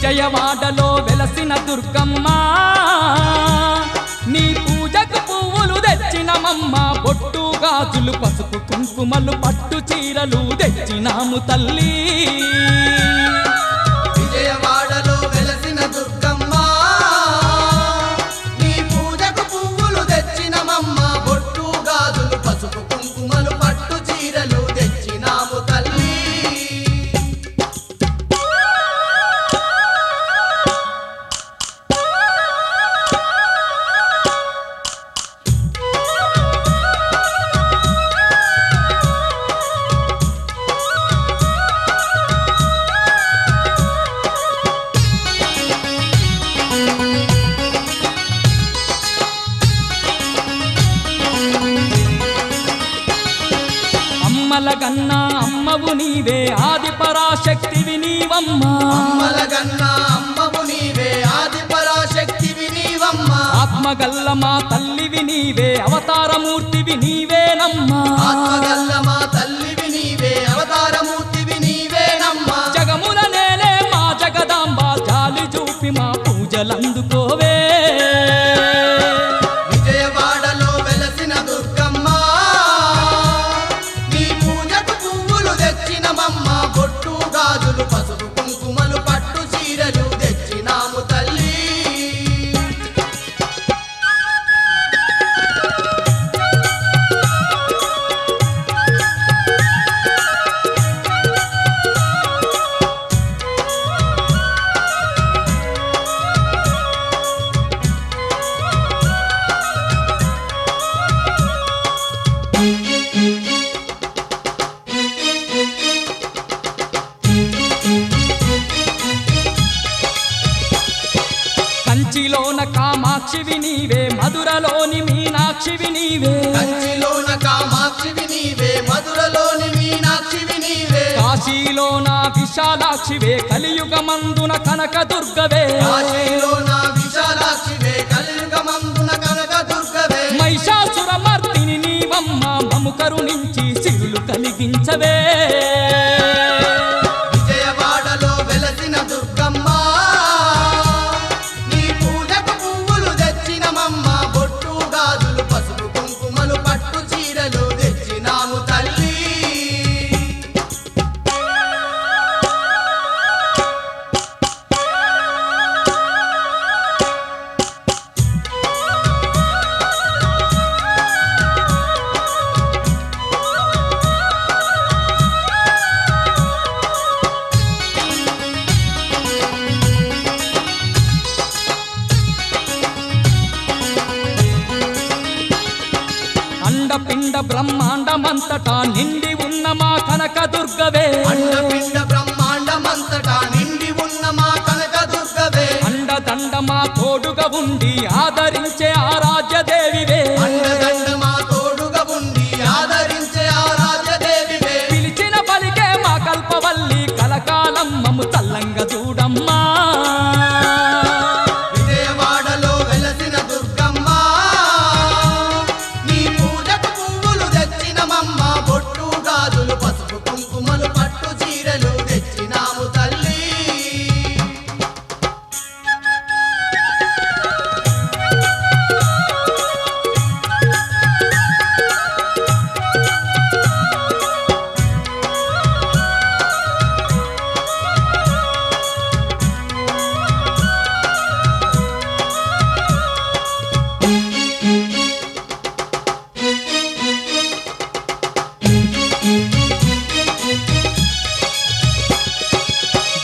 విజయవాడలో వెలసిన దుర్గమ్మ నీ పూజకు పువ్వులు తెచ్చినమమ్మ బొట్టు గాజులు పసుపు కుంకుమలు పట్టు చీరలు తెచ్చినాము తల్లి విజయవాడలో వెలసిన దుర్గమ్మ నీ పూజకు పువ్వులు తెచ్చినమమ్మ బొట్టు గాజులు పసుపు కుంకుమలు పట్టు చీరలు తెచ్చినాము తల్లి అమ్మలగన్నా అమ్మవు నీవే ఆది పరాశక్తివి నీవమ్మా అమ్మలగన్నా అమ్మవు నీవే ఆది పరాశక్తివి నీవమ్మా ఆత్మగల్ల మా తల్లివి నీవే అవతారమూర్తివి నీవేనమ్మా ఆత్మగల్ల మా తల్లివి నీవే అవతారమూర్తివి నీవేనమ్మా జగముల నేలే మా జగదాంబ జాలి చూపి మా పూజలందుకోవే విజయవాడలో వెలసిన దుర్గమ్మ నీ పూజకు పువ్వులు తెచ్చినమమ్మ బొట్టు గాజులు పసుపు కుంకుమలు పట్టు చీరలు తెచ్చినాము తల్లి కంచిలోన కామాక్షివి నీవే మధురలోని మీనాక్షివి నీవే కంచిలోన కామాక్షివి నీవే మధురలోని మీనాక్షివి నీవే కాశీలోన విశాలాక్షివే కలియుగమందున కనకదుర్గవే కాశీలోన విశాలాక్షివే కలియుగమందున కనకదుర్గవే మహిషాసురమర్దిని నీవమ్మ మము కరుణించి సిరులు కలిగించవే విజయవాడలో వెలసిన దుర్గమ్మ నీ పూజకు పువ్వులు తెచ్చినమమ్మ బొట్టు గాజులు పసుపు కుంకుమలు పట్టు చీరలు తెచ్చినాము తల్లి అండపిండ బ్రహ్మాండమంతటా నిండి ఉన్న మా కనకదుర్గవే అండపిండ బ్రహ్మాండమంతటా నిండి ఉన్న మా కనకదుర్గవే అండదండ మా తోడుగా ఉండి ఆదరించే ఆరాధ్యదేవివే అండదండ మా తోడుగా ఉండి ఆదరించే ఆరాధ్యదేవివే పిలిచిన పలికే మా కల్పవల్లి కలకాలం మము చల్లంగా చూడమ్మా విజయవాడలో వెలసిన దుర్గమ్మ నీ పూజకు పువ్వులు తెచ్చినమమ్మ బొట్టు గాజులు పసుపు కుంకుమలు పట్టు చీరలు తెచ్చినాము తల్లి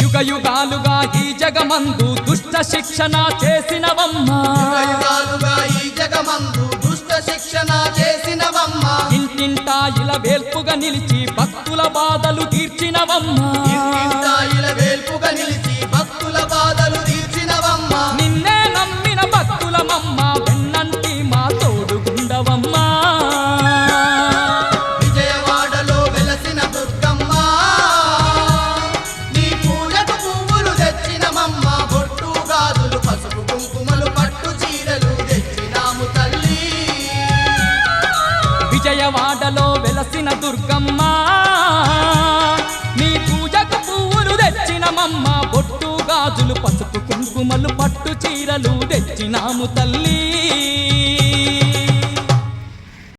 యుగ యుగాలుగా ఈ జగమందు దుష్ట శిక్షణ చేసినవమ్మా యుగాలుగా ఈ జగమందు దుష్ట శిక్షణ చేసినవమ్మ ఇంటింటా ఇలా వేల్పుగా నిలిచి భక్తుల బాధలు తీర్చినవమ్మా ఇంటింటా ఇలా వేల్పుగా నిలిచి భక్తుల బాధలు తీర్చినవమ్మ నిన్నే నమ్మిన భక్తులమమ్మ వెన్నంటి మా తోడుగుండవమ్మా విజయవాడలో వెలసిన దుర్గమ్మ నీ పూజకు పువ్వులు తెచ్చినమమ్మ బొట్టు గాజులు పసుపు కుంకుమలు పట్టు చీరలు తెచ్చినాము తల్లి విజయవాడలో వెలసిన దుర్గమ్మ నీ పూజకు పువ్వులు తెచ్చినమమ్మ బొట్టు గాజులు పసుపు చీరలు తెచ్చినాము తల్లి